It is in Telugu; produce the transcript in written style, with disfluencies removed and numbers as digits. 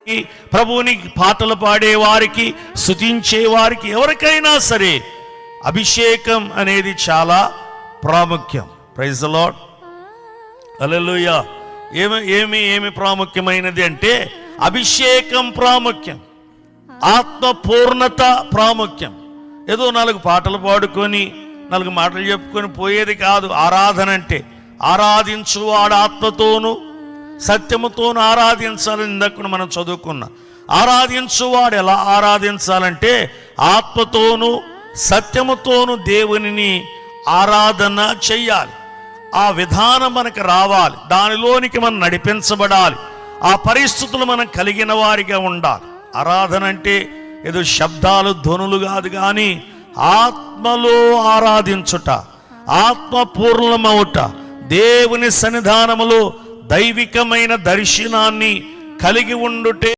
ప్రభువుని పాటలు పాడేవారికి, స్తుతించే వారికి, ఎవరికైనా సరే అభిషేకం అనేది చాలా ప్రాముఖ్యం. ప్రైజ్ ది లార్డ్, హల్లెలూయా. ఏమి ప్రాముఖ్యమైనది అంటే అభిషేకం ప్రాముఖ్యం, ఆత్మపూర్ణత ప్రాముఖ్యం. ఏదో 4 పాటలు పాడుకొని 4 మాటలు చెప్పుకొని పోయేది కాదు. ఆరాధన అంటే ఆరాధించువాడు ఆత్మతోను సత్యముతోను ఆరాధించాలని ఇందాక మనం చదువుకున్నాం. ఆరాధించువాడు ఎలా ఆరాధించాలంటే ఆత్మతోను సత్యముతోను దేవునిని ఆరాధన చెయ్యాలి. ఆ విధానం మనకు రావాలి, దానిలోనికి మనం నడిపించబడాలి, ఆ పరిస్థితులు మనం కలిగిన వారిగా ఉండాలి. ఆరాధన అంటే ఏదో శబ్దాలు ధ్వనులు కాదు, కానీ ఆత్మలో ఆరాధించుట, ఆత్మపూర్ణమవుట, దేవుని సన్నిధానములో దైవికమైన దర్శనాన్ని కలిగి ఉండుటే